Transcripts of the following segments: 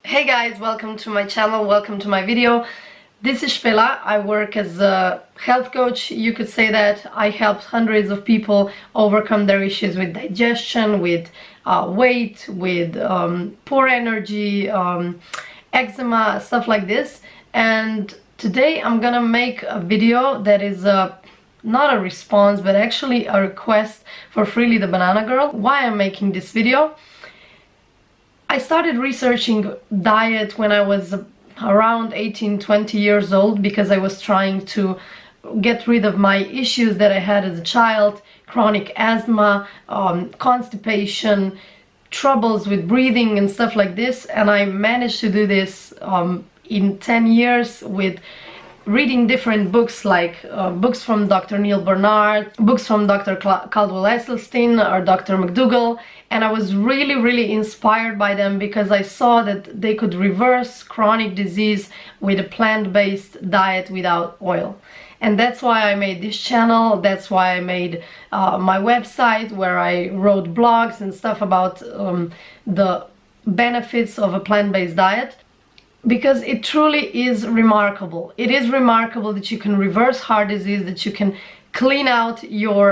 Hey guys, welcome to my channel, welcome to my video. This is Spela. I work as a health coach. You could say that I helped hundreds of people overcome their issues with digestion, with weight, with poor energy, eczema, stuff like this. And today I'm gonna make a video that is not a response, but actually a request for Freelee the Banana Girl. Why I'm making this video? I started researching diet when I was around 18-20 years old because I was trying to get rid of my issues that I had as a child: chronic asthma, constipation, troubles with breathing and stuff like this. And I managed to do this in 10 years with reading different books, like books from Dr. Neil Barnard, books from Dr. Caldwell Esselstyn or Dr. McDougall, and I was really inspired by them because I saw that they could reverse chronic disease with a plant-based diet without oil. And that's why I made this channel, that's why I made my website where I wrote blogs and stuff about the benefits of a plant-based diet. Because it truly is remarkable. It is remarkable that you can reverse heart disease, that you can clean out your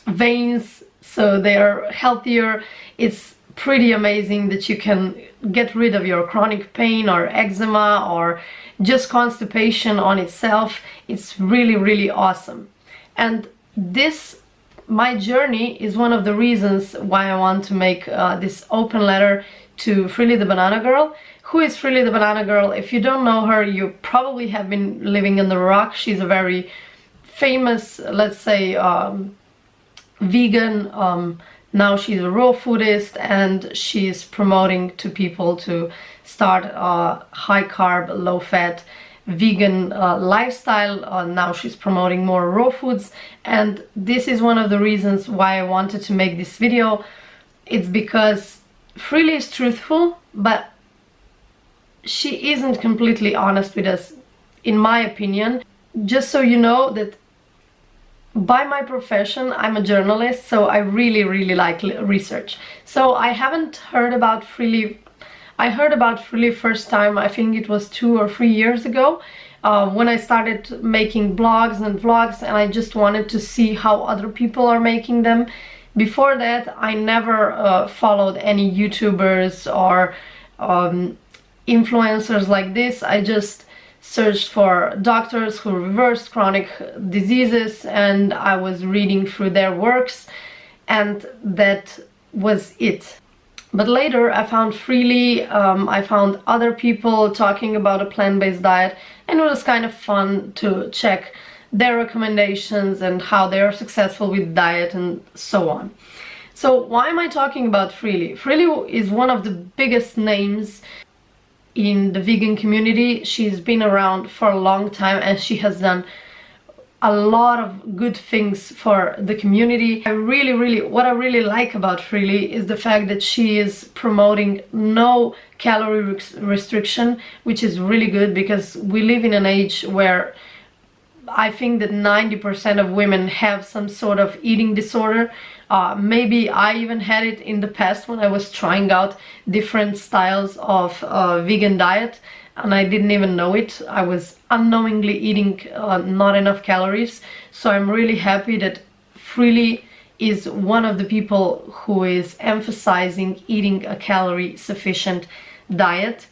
veins so they are healthier. It's pretty amazing that you can get rid of your chronic pain or eczema or just constipation on itself. It's really awesome. And this, my journey, is one of the reasons why I want to make this open letter to Freelee the Banana Girl. Who is Freelee the Banana Girl? If you don't know her, you probably have been living in the rock. She's a very famous, let's say, vegan. Now she's a raw foodist, and she's promoting to people to start a high carb, low fat, vegan lifestyle. Now she's promoting more raw foods, and this is one of the reasons why I wanted to make this video. It's because Freelee is truthful, but she isn't completely honest with us, in my opinion. Just so you know that by my profession, I'm a journalist, so I really like research. So I haven't heard about Freelee. I heard about Freelee first time, I think it was 2 or 3 years ago, when I started making blogs and vlogs, and I just wanted to see how other people are making them. Before that, I never followed any YouTubers or influencers like this. I just searched for doctors who reversed chronic diseases, and I was reading through their works, and that was it. But later I found Freelee, I found other people talking about a plant-based diet, and it was kind of fun to check their recommendations and how they are successful with diet and so on. So why am I talking about Freelee? Freelee is one of the biggest names in the vegan community. She's been around for a long time, and she has done a lot of good things for the community. What I really like about Freelee is the fact that she is promoting no calorie restriction, which is really good because we live in an age where I think that 90% of women have some sort of eating disorder. Maybe I even had it in the past when I was trying out different styles of vegan diet, and I didn't even know it. I was unknowingly eating not enough calories. So I'm really happy that Freelee is one of the people who is emphasizing eating a calorie sufficient diet.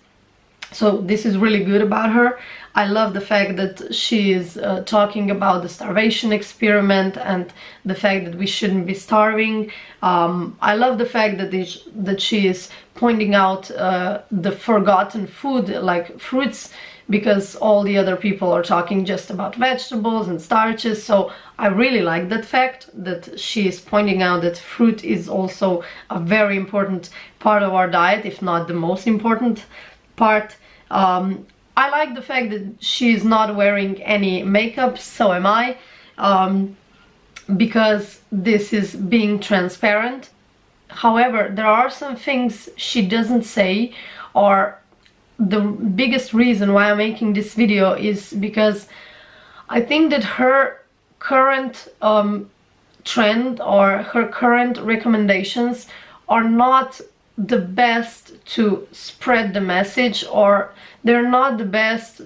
So this is really good about her. I love the fact that she is talking about the starvation experiment and the fact that we shouldn't be starving. I love the fact that she is pointing out the forgotten food, like fruits, because all the other people are talking just about vegetables and starches. So I really like that fact that she is pointing out that fruit is also a very important part of our diet, if not the most important part. I like the fact that she's not wearing any makeup, so am I, because this is being transparent. However, there are some things she doesn't say, or the biggest reason why I'm making this video is because I think that her current trend or her current recommendations are not the best to spread the message, or they're not the best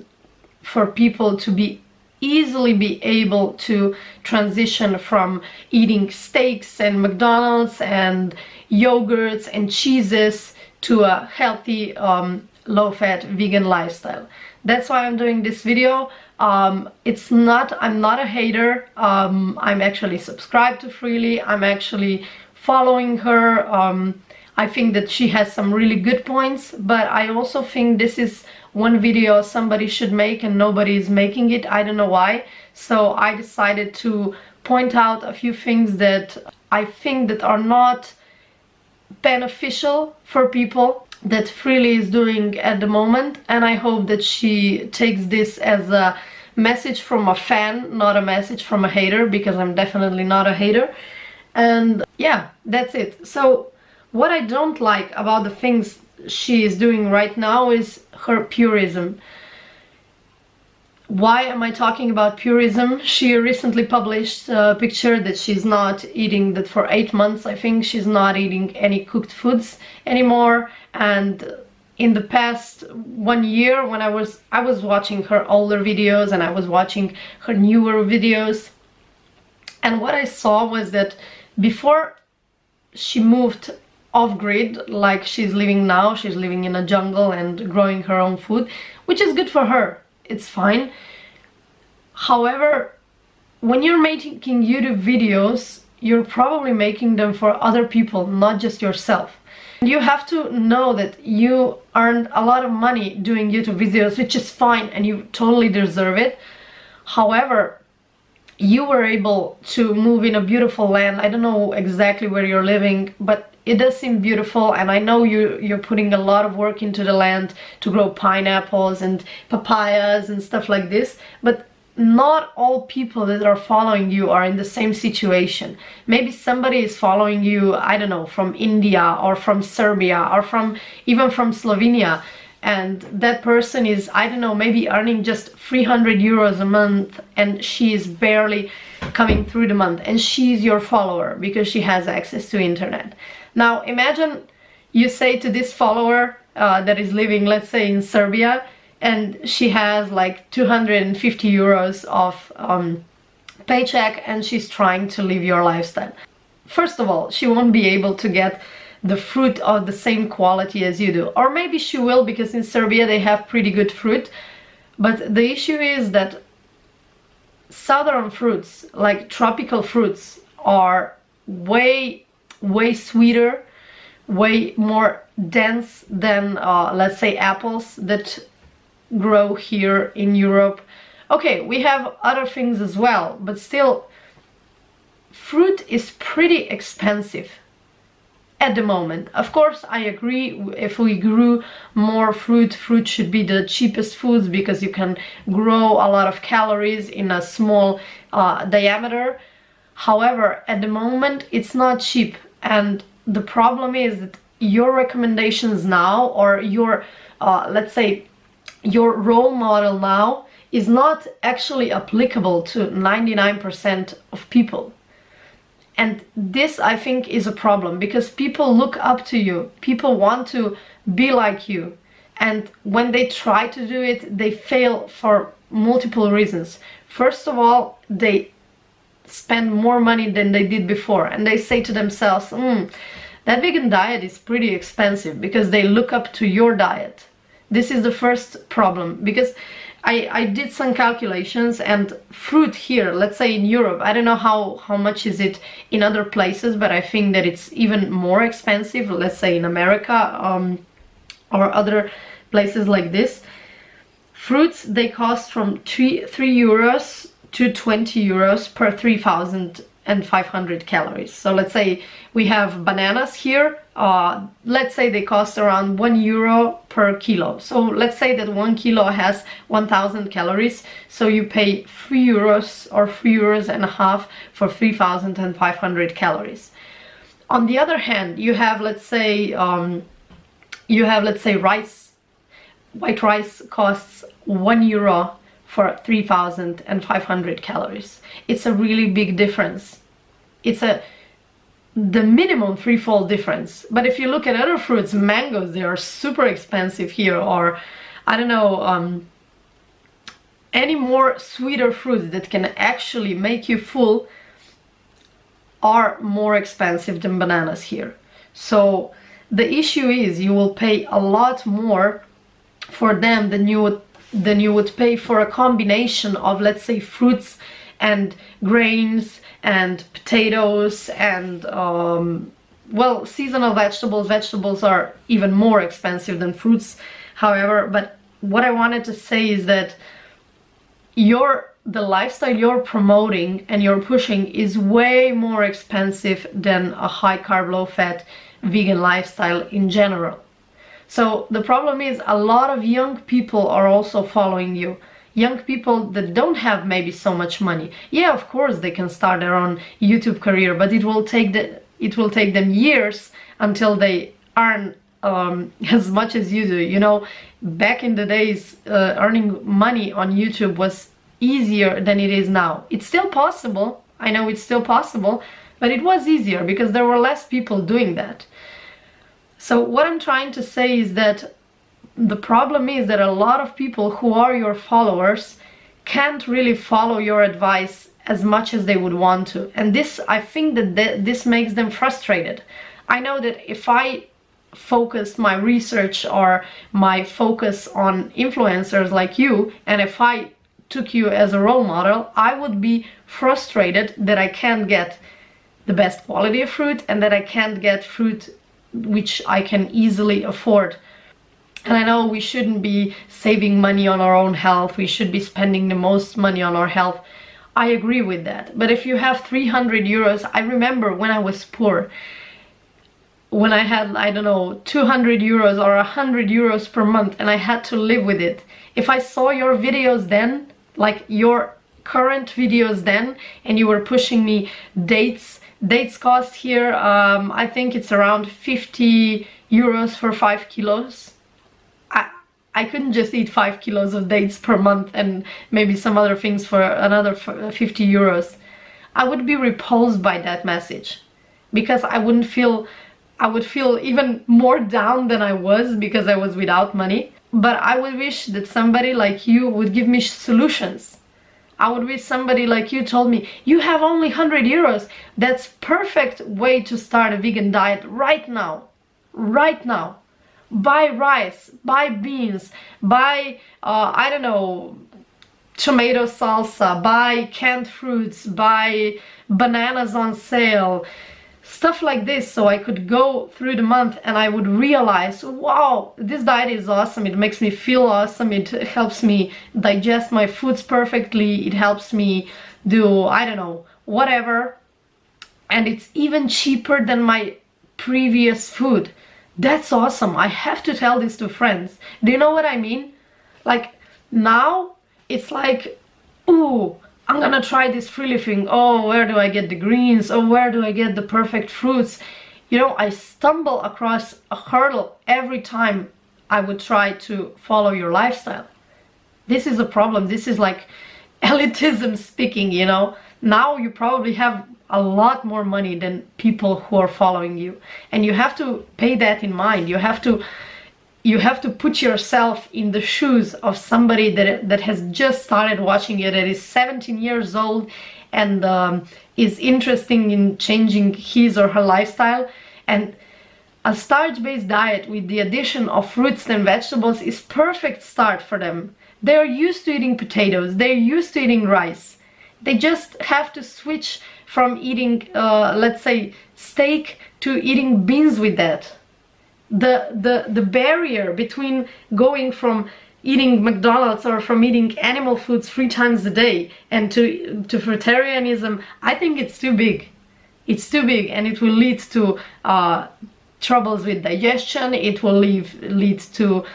for people to easily be able to transition from eating steaks and McDonald's and yogurts and cheeses to a healthy low-fat vegan lifestyle. That's why I'm doing this video. I'm not a hater. I'm actually subscribed to Freelee. I'm actually following her. I think that she has some really good points, but I also think this is one video somebody should make and nobody is making it. I don't know why. So I decided to point out a few things that I think that are not beneficial for people that Freelee is doing at the moment, and I hope that she takes this as a message from a fan, not a message from a hater, because I'm definitely not a hater. And yeah, that's it. So what I don't like about the things she is doing right now is her purism. Why am I talking about purism? She recently published a picture that she's not eating, that for 8 months I think she's not eating any cooked foods anymore. And in the past 1 year, when I was watching her older videos and I was watching her newer videos, and what I saw was that before she moved off-grid, like she's living now, she's living in a jungle and growing her own food, which is good for her. It's fine. However, when you're making YouTube videos, you're probably making them for other people, not just yourself. You have to know that you earned a lot of money doing YouTube videos, which is fine and you totally deserve it. However, you were able to move in a beautiful land. I don't know exactly where you're living, but it does seem beautiful, and I know you're putting a lot of work into the land to grow pineapples and papayas and stuff like this, but not all people that are following you are in the same situation. Maybe somebody is following you, I don't know, from India or from Serbia or even from Slovenia, and that person is, I don't know, maybe earning just 300 euros a month, and she is barely coming through the month, and she's your follower because she has access to internet. Now imagine you say to this follower that is living, let's say, in Serbia, and she has like 250 euros of paycheck and she's trying to live your lifestyle. First of all, she won't be able to get the fruit of the same quality as you do. Or maybe she will, because in Serbia they have pretty good fruit. But the issue is that southern fruits, like tropical fruits, are way sweeter, way more dense than let's say apples that grow here in Europe. Okay, we have other things as well, but still fruit is pretty expensive at the moment. Of course, I agree, if we grew more fruit should be the cheapest foods, because you can grow a lot of calories in a small diameter. However, at the moment it's not cheap, and the problem is that your recommendations now, or your let's say your role model now, is not actually applicable to 99% of people. And this, I think, is a problem, because people look up to you, people want to be like you, and when they try to do it, they fail for multiple reasons. First of all, they spend more money than they did before, and they say to themselves, that vegan diet is pretty expensive, because they look up to your diet. This is the first problem, because I did some calculations, and fruit here, let's say in Europe, I don't know how much is it in other places, but I think that it's even more expensive, let's say in America or other places like this. Fruits, they cost from 3 euros to 20 euros per 3,500 calories. So let's say we have bananas here, let's say they cost around 1 euro per kilo. So let's say that 1 kilo has 1,000 calories, so you pay 3 euros or 3 euros and a half for 3,500 calories. On the other hand, you have, let's say rice. White rice costs 1 euro for 3,500 calories. It's a really big difference. It's a the minimum threefold difference. But if you look at other fruits, mangoes, they are super expensive here, or I don't know, any more sweeter fruits that can actually make you full are more expensive than bananas here. So the issue is you will pay a lot more for them than you would pay for a combination of, let's say, fruits and grains and potatoes and well, seasonal vegetables. Vegetables are even more expensive than fruits, however. But what I wanted to say is that the lifestyle you're promoting and you're pushing is way more expensive than a high carb, low fat vegan lifestyle in general. So the problem is a lot of young people are also following you. Young people that don't have maybe so much money. Yeah, of course they can start their own YouTube career, but it will take them years until they earn as much as you do. You know, back in the days, earning money on YouTube was easier than it is now. It's still possible. I know it's still possible, but it was easier because there were less people doing that. So what I'm trying to say is that the problem is that a lot of people who are your followers can't really follow your advice as much as they would want to. And this, I think that this makes them frustrated. I know that if I focused my research or my focus on influencers like you, and if I took you as a role model, I would be frustrated that I can't get the best quality of fruit and that I can't get fruit which I can easily afford. And I know we shouldn't be saving money on our own health. We should be spending the most money on our health. I agree with that. But if you have 300 euros, I remember when I was poor, when I had, I don't know, 200 euros or 100 euros per month and I had to live with it. If I saw your videos then, like your current videos then, and you were pushing me dates cost here, I think it's around 50 euros for 5 kilos. I couldn't just eat 5 kilos of dates per month and maybe some other things for another 50 euros. I would be repulsed by that message because I would feel even more down than I was because I was without money. But I would wish that somebody like you would give me solutions. I would wish somebody like you told me, you have only 100 euros. That's perfect way to start a vegan diet right now. Right now. Buy rice, buy beans, buy, I don't know, tomato salsa, buy canned fruits, buy bananas on sale, stuff like this, so I could go through the month and I would realize, wow, this diet is awesome, it makes me feel awesome, it helps me digest my foods perfectly, it helps me do, I don't know, whatever, and it's even cheaper than my previous food. That's awesome. I have to tell this to friends. Do you know what I mean? Like now it's like, ooh, I'm gonna try this Freelee thing. Oh, where do I get the greens? Oh, where do I get the perfect fruits? You know, I stumble across a hurdle every time I would try to follow your lifestyle. This is a problem. This is like elitism speaking, you know. Now you probably have a lot more money than people who are following you, and you have to pay that in mind. You have to put yourself in the shoes of somebody that has just started watching you, that is 17 years old and is interested in changing his or her lifestyle. And a starch-based diet with the addition of fruits and vegetables is perfect start for them. They're used to eating potatoes, they're used to eating rice. They just have to switch from eating, let's say, steak to eating beans with that. The barrier between going from eating McDonald's or from eating animal foods 3 times a day and to fruitarianism, I think it's too big. It's too big, and it will lead to troubles with digestion. It will lead to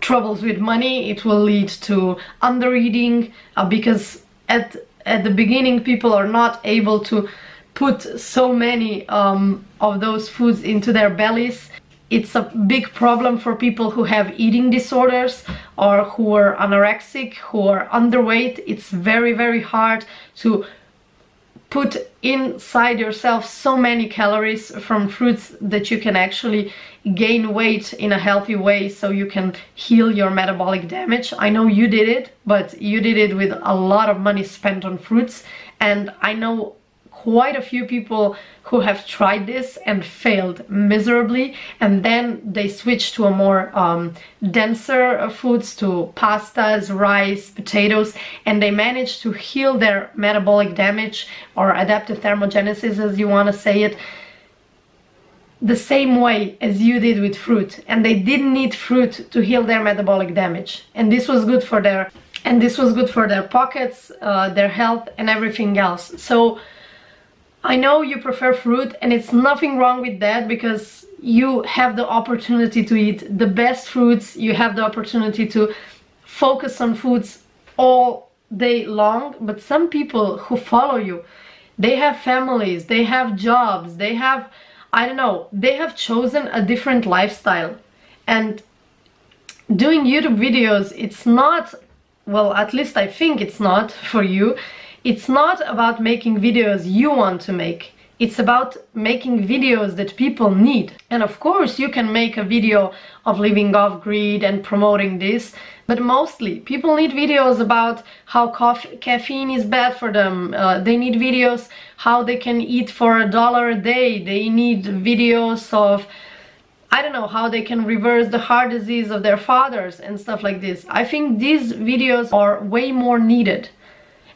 troubles with money. It will lead to undereating because at the beginning people are not able to put so many of those foods into their bellies. It's a big problem for people who have eating disorders or who are anorexic, who are underweight. It's very, very hard to put inside yourself so many calories from fruits that you can actually gain weight in a healthy way, so you can heal your metabolic damage. I know you did it, but you did it with a lot of money spent on fruits, and I know quite a few people who have tried this and failed miserably, and then they switch to a more denser foods, to pastas, rice, potatoes, and they manage to heal their metabolic damage, or adaptive thermogenesis as you want to say it, the same way as you did with fruit. And they didn't need fruit to heal their metabolic damage, and this was good for their pockets, their health, and everything else. So I know you prefer fruit, and it's nothing wrong with that, because you have the opportunity to eat the best fruits. You have the opportunity to focus on foods all day long. But some people who follow you, they have families, they have jobs, they have, I don't know, they have chosen a different lifestyle. And doing YouTube videos, it's not, well, at least I think it's not for you. It's not about making videos you want to make. It's about making videos that people need. And of course you can make a video of living off grid and promoting this, but mostly people need videos about how caffeine is bad for them. They need videos how they can eat for $1 a day. They need videos of, I don't know, how they can reverse the heart disease of their fathers and stuff like this. I think these videos are way more needed.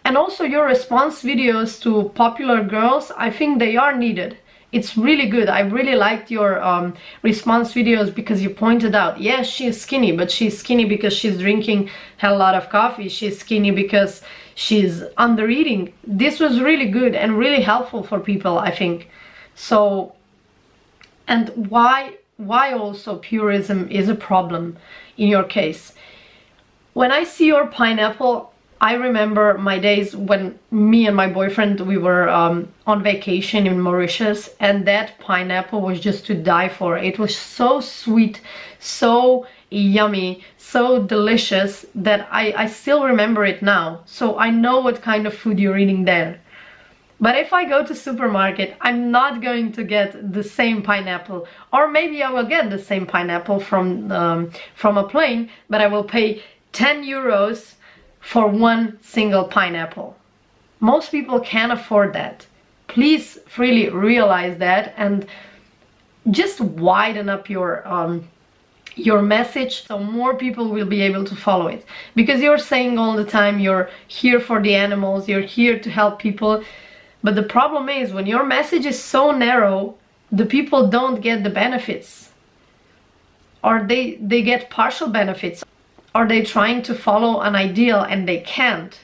And also your response videos to popular girls, I think they are needed. It's really good. I really liked your response videos, because you pointed out, yes, she's skinny, but she's skinny because she's drinking a lot of coffee. She's skinny because she's under eating. This was really good and really helpful for people, I think. So, and why also purism is a problem in your case. When I see your pineapple, I remember my days when me and my boyfriend, we were on vacation in Mauritius, and that pineapple was just to die for. It was so sweet, so yummy, so delicious, that I still remember it now. So I know what kind of food you're eating there. But if I go to supermarket, I'm not going to get the same pineapple. Or maybe I will get the same pineapple from a plane, but I will pay 10 euros for one single pineapple. Most people can't afford that. Please Freelee realize that, and just widen up your message so more people will be able to follow it. Because you're saying all the time you're here for the animals, you're here to help people, but the problem is when your message is so narrow, the people don't get the benefits, or they get partial benefits. Are they trying to follow an ideal and they can't?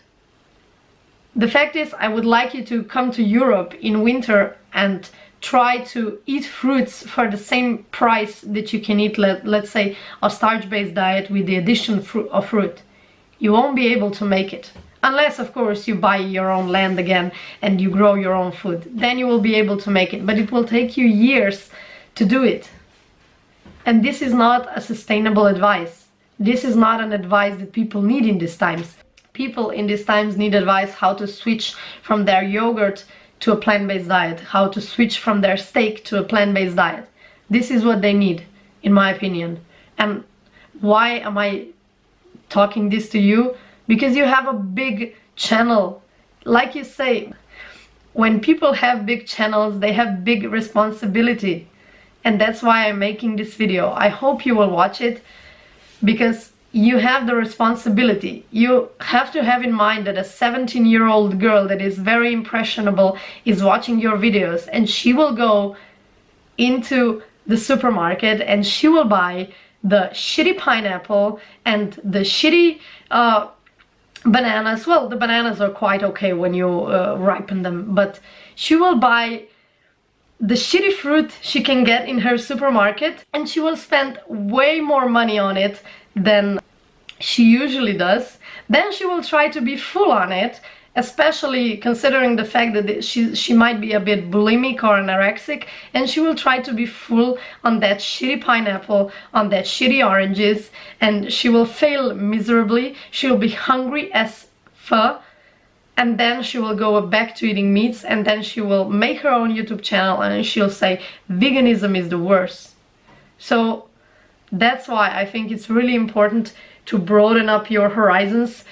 The fact is, I would like you to come to Europe in winter and try to eat fruits for the same price that you can eat, let's say, a starch-based diet with the addition of fruit. You won't be able to make it. Unless, of course, you buy your own land again and you grow your own food. Then you will be able to make it. But it will take you years to do it. And this is not a sustainable advice. This is not an advice that people need in these times. People in these times need advice how to switch from their yogurt to a plant-based diet, how to switch from their steak to a plant-based diet. This is what they need, in my opinion. And why am I talking this to you? Because you have a big channel. Like you say, when people have big channels, they have big responsibility. And that's why I'm making this video. I hope you will watch it, because you have the responsibility. You have to have in mind that a 17-year-old girl that is very impressionable is watching your videos, and she will go into the supermarket and she will buy the shitty pineapple and the shitty bananas. Well, the bananas are quite okay when you ripen them, but she will buy the shitty fruit she can get in her supermarket, and she will spend way more money on it than she usually does. Then she will try to be full on it, especially considering the fact that she might be a bit bulimic or anorexic, and she will try to be full on that shitty pineapple, on that shitty oranges, and she will fail miserably. She will be hungry as fuck, and then she will go back to eating meats, and then she will make her own YouTube channel and she'll say veganism is the worst. So that's why I think it's really important to broaden up your horizons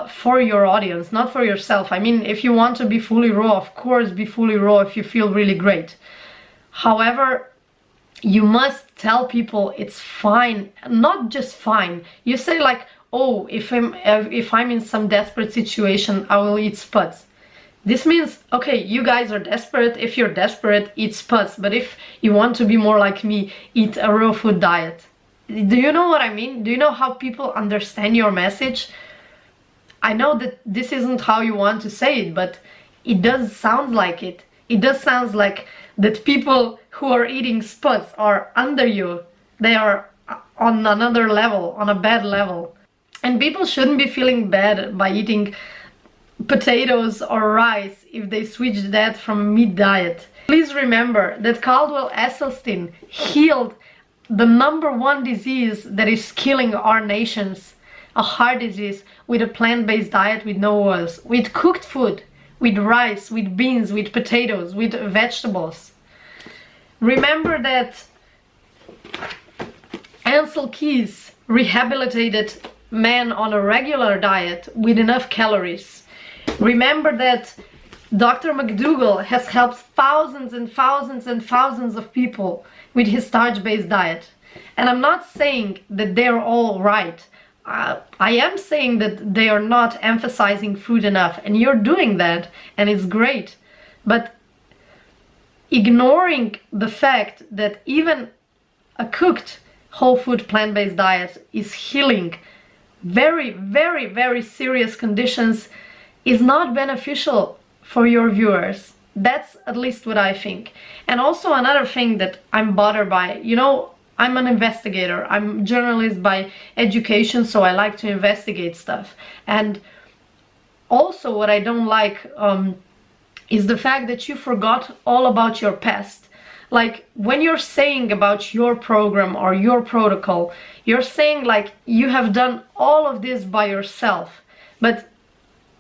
for your audience, not for yourself. I mean, if you want to be fully raw, of course be fully raw if you feel really great. However, you must tell people it's fine, not just fine. You say like, oh, if I'm in some desperate situation, I will eat spuds. This means, okay, you guys are desperate. If you're desperate, eat spuds. But if you want to be more like me, eat a raw food diet. Do you know what I mean? Do you know how people understand your message? I know that this isn't how you want to say it, but it does sound like it. It does sound like that people who are eating spuds are under you. They are on another level, on a bad level. And people shouldn't be feeling bad by eating potatoes or rice if they switch that from a meat diet. Please remember that Caldwell Esselstyn healed the #1 disease that is killing our nations, a heart disease, with a plant-based diet with no oils, with cooked food, with rice, with beans, with potatoes, with vegetables. Remember that Ansel Keys rehabilitated men on a regular diet with enough calories. Remember that Dr. McDougall has helped thousands and thousands and thousands of people with his starch-based diet. And I'm not saying that they're all right. I am saying that they are not emphasizing food enough, and you're doing that, and it's great. But ignoring the fact that even a cooked whole food plant-based diet is healing very, very, very serious conditions is not beneficial for your viewers. That's at least what I think. And also another thing that I'm bothered by, you know, I'm an investigator. I'm a journalist by education, so I like to investigate stuff. And also what I don't like is the fact that you forgot all about your past. Like when you're saying about your program or your protocol, you're saying like you have done all of this by yourself. But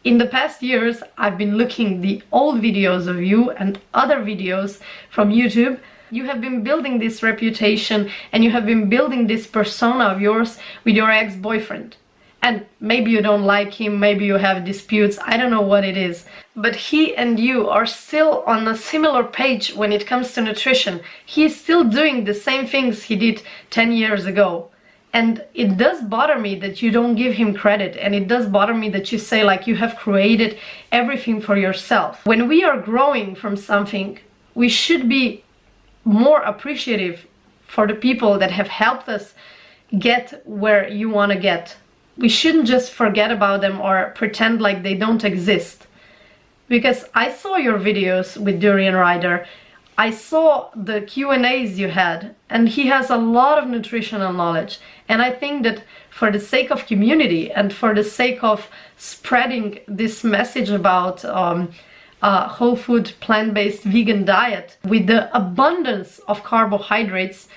in the past years, I've been looking the old videos of you and other videos from YouTube. You have been building this reputation and you have been building this persona of yours with your ex-boyfriend. And maybe you don't like him, maybe you have disputes, I don't know what it is. But he and you are still on a similar page when it comes to nutrition. He is still doing the same things he did 10 years ago. And it does bother me that you don't give him credit, and it does bother me that you say like you have created everything for yourself. When we are growing from something, we should be more appreciative for the people that have helped us get where you want to get. We shouldn't just forget about them or pretend like they don't exist. Because I saw your videos with Durian Rider, I saw the Q&As you had, and he has a lot of nutritional knowledge. And I think that for the sake of community and for the sake of spreading this message about whole food, plant-based, vegan diet with the abundance of carbohydrates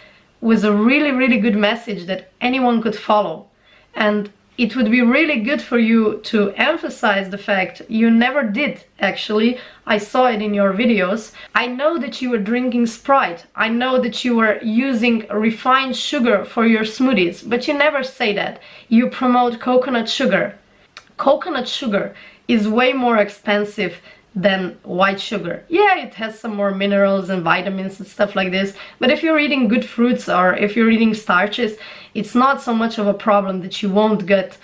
was a really, really good message that anyone could follow. And it would be really good for you to emphasize the fact you never did, actually. I saw it in your videos. I know that you were drinking Sprite. I know that you were using refined sugar for your smoothies, but you never say that. You promote coconut sugar. Coconut sugar is way more expensive than white sugar. Yeah, it has some more minerals and vitamins and stuff like this, but if you're eating good fruits or if you're eating starches, it's not so much of a problem that you won't get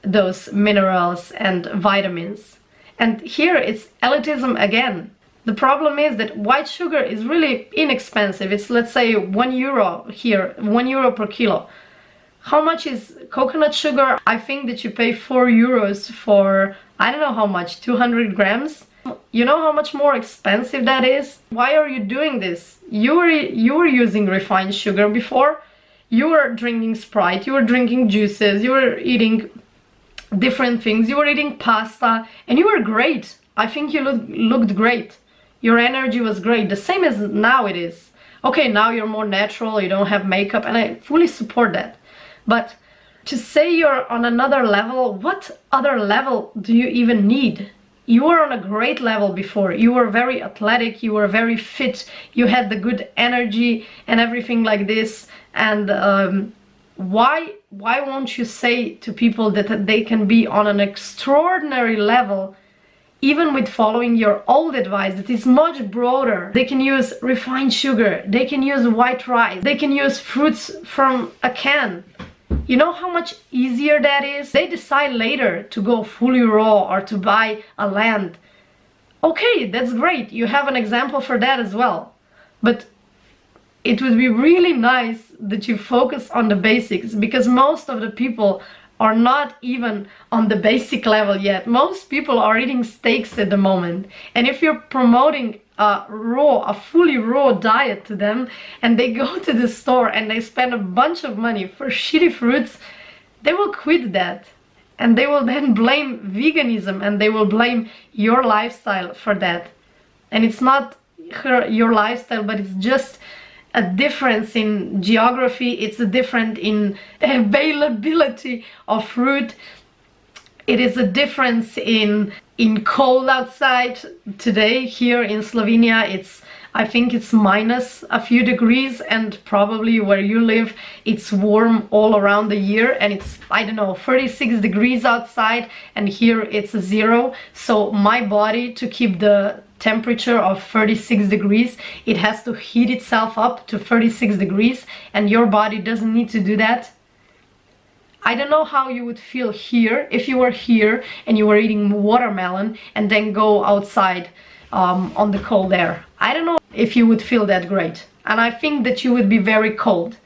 those minerals and vitamins. And here it's elitism again. The problem is that white sugar is really inexpensive. It's, let's say, €1 here, €1 per kilo. How much is coconut sugar? I think that you pay €4 for, I don't know how much, 200 grams? You know how much more expensive that is? Why are you doing this? You were using refined sugar before. You were drinking Sprite, you were drinking juices, you were eating different things, you were eating pasta, and you were great. I think you looked great. Your energy was great, the same as now it is. Okay, now you're more natural, you don't have makeup, and I fully support that. But to say you're on another level, what other level do you even need? You were on a great level before. You were very athletic, you were very fit, you had the good energy and everything like this. And why won't you say to people that they can be on an extraordinary level even with following your old advice that is much broader? They can use refined sugar, they can use white rice, they can use fruits from a can. You know how much easier that is? They decide later to go fully raw or to buy a land. Okay, that's great. You have an example for that as well. But it would be really nice that you focus on the basics, because most of the people are not even on the basic level yet. Most people are eating steaks at the moment. And if you're promoting a fully raw diet to them, and they go to the store and they spend a bunch of money for shitty fruits, they will quit that. And they will then blame veganism, and they will blame your lifestyle for that. And it's not your lifestyle, but it's just a difference in geography, it's a difference in availability of fruit, it is a difference in cold outside. Today here in Slovenia I think it's minus a few degrees, and probably where you live it's warm all around the year, and it's, I don't know, 36 degrees outside, and here it's 0. So my body, to keep the temperature of 36 degrees, it has to heat itself up to 36 degrees, and your body doesn't need to do that. I don't know how you would feel here if you were here and you were eating watermelon and then go outside on the cold air. I don't know if you would feel that great, and I think that you would be very cold.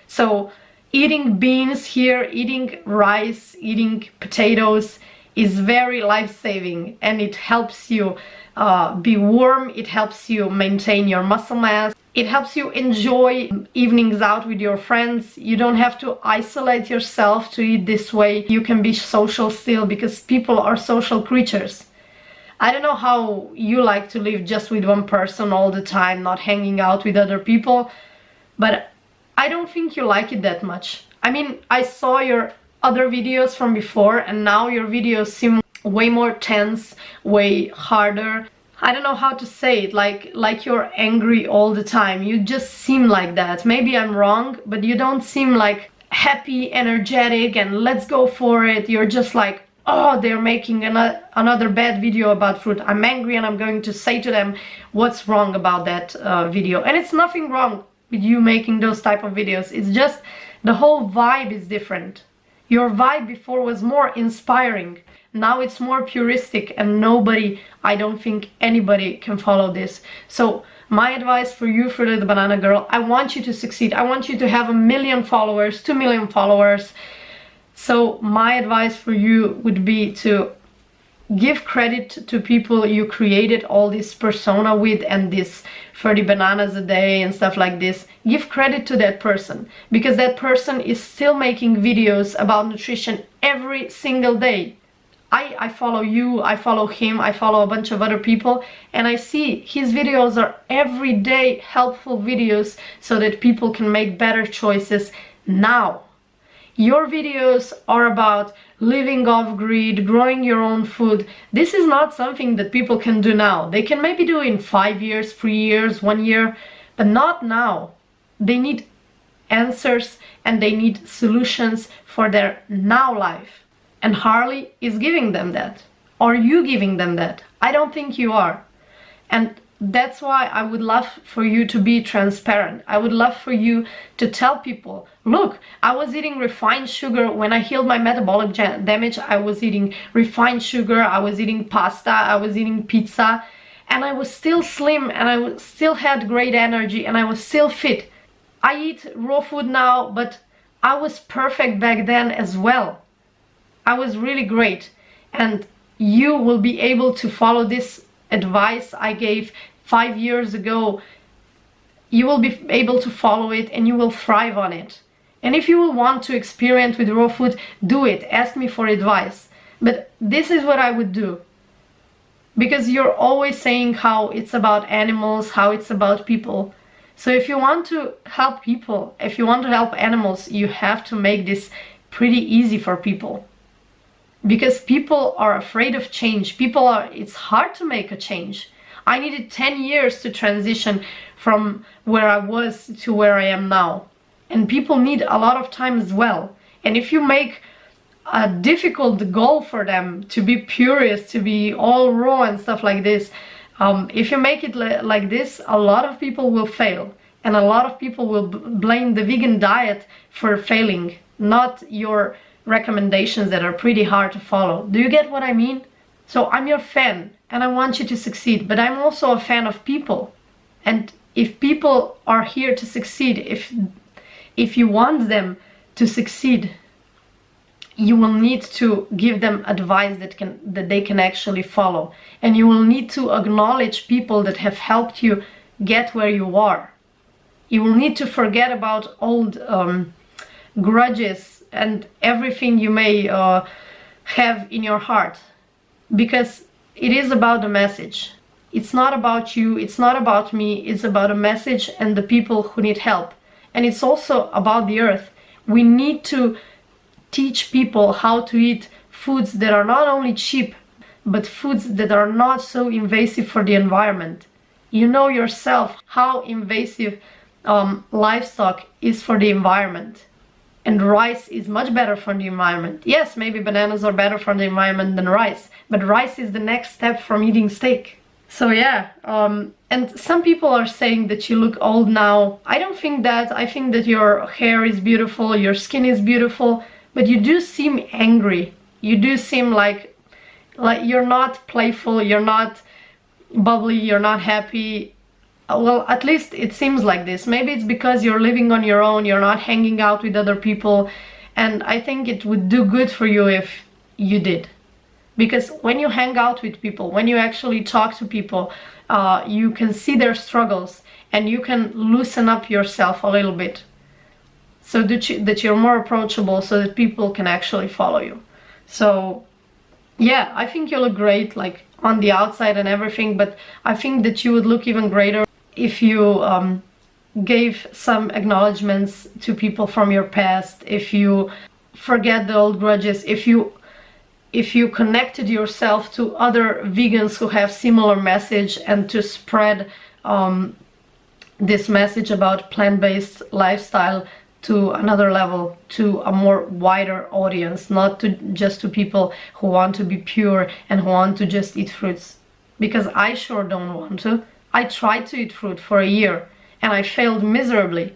So eating beans here, eating rice, eating potatoes is very life-saving, and it helps you be warm, it helps you maintain your muscle mass, it helps you enjoy evenings out with your friends. You don't have to isolate yourself to eat this way. You can be social still, because people are social creatures. I don't know how you like to live just with one person all the time, not hanging out with other people, but I don't think you like it that much. I mean, I saw your other videos from before, and now your videos seem way more tense, way harder. I don't know how to say it, like you're angry all the time. You just seem like that. Maybe I'm wrong, but you don't seem like happy, energetic, and let's go for it. You're just like, oh, they're making another bad video about fruit. I'm angry and I'm going to say to them what's wrong about that video. And it's nothing wrong with you making those type of videos. It's just the whole vibe is different. Your vibe before was more inspiring. Now it's more puristic, and nobody, I don't think anybody can follow this. So my advice for you, Freelee the Banana Girl, I want you to succeed. I want you to have 1 million followers, 2 million followers. So my advice for you would be to give credit to people you created all this persona with, and this 30 bananas a day and stuff like this. Give credit to that person, because that person is still making videos about nutrition every single day. I follow you, I follow him, I follow a bunch of other people, and I see his videos are everyday helpful videos so that people can make better choices now. Your videos are about living off grid, growing your own food. This is not something that people can do now. They can maybe do in 5 years, 3 years, 1 year, but not now. They need answers and they need solutions for their now life. And Harley is giving them that. Are you giving them that? I don't think you are. And that's why I would love for you to be transparent. I would love for you to tell people, look, I was eating refined sugar when I healed my metabolic damage. I was eating refined sugar, I was eating pasta, I was eating pizza, and I was still slim, and I still had great energy, and I was still fit. I eat raw food now, but I was perfect back then as well. I was really great, and you will be able to follow this advice I gave 5 years ago. You will be able to follow it, and you will thrive on it. And if you will want to experiment with raw food, do it. Ask me for advice. But this is what I would do. Because you're always saying how it's about animals, how it's about people. So if you want to help people, if you want to help animals, you have to make this pretty easy for people. because people are afraid of change. It's hard to make a change. I needed 10 years to transition from where I was to where I am now. And people need a lot of time as well. And if you make a difficult goal for them to be purist, to be all raw and stuff like this, if you make it like this, a lot of people will fail. And a lot of people will blame the vegan diet for failing, not your recommendations that are pretty hard to follow. Do you get what I mean? So I'm your fan and I want you to succeed, but I'm also a fan of people. And if people are here to succeed, if you want them to succeed, you will need to give them advice that they can actually follow. And you will need to acknowledge people that have helped you get where you are. You will need to forget about old grudges and everything you may have in your heart, because it is about the message. It's not about you, it's not about me, it's about a message and the people who need help. And it's also about the earth. We need to teach people how to eat foods that are not only cheap, but foods that are not so invasive for the environment. You know yourself how invasive livestock is for the environment. And rice is much better for the environment. Yes, maybe bananas are better for the environment than rice, but rice is the next step from eating steak. So yeah, and some people are saying that you look old now. I don't think that. I think that your hair is beautiful, your skin is beautiful, but you do seem angry. You do seem like you're not playful, you're not bubbly, you're not happy. Well, at least it seems like this. Maybe it's because you're living on your own, you're not hanging out with other people, and I think it would do good for you if you did. Because when you hang out with people, when you actually talk to people, you can see their struggles and you can loosen up yourself a little bit so that you're more approachable, so that people can actually follow you. So yeah, I think you look great, like on the outside and everything, but I think that you would look even greater if you gave some acknowledgements to people from your past, if you forget the old grudges, if you connected yourself to other vegans who have similar message, and to spread this message about plant-based lifestyle to another level, to a more wider audience, not just to people who want to be pure and who want to just eat fruits. Because I sure don't want to. I tried to eat fruit for a year and I failed miserably.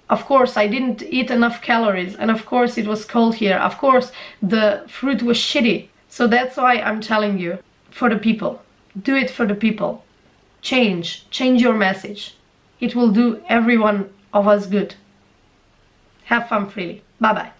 Of course, I didn't eat enough calories, and of course it was cold here. Of course, the fruit was shitty. So that's why I'm telling you, for the people. Do it for the people. Change your message. It will do every one of us good. Have fun freely. Bye bye.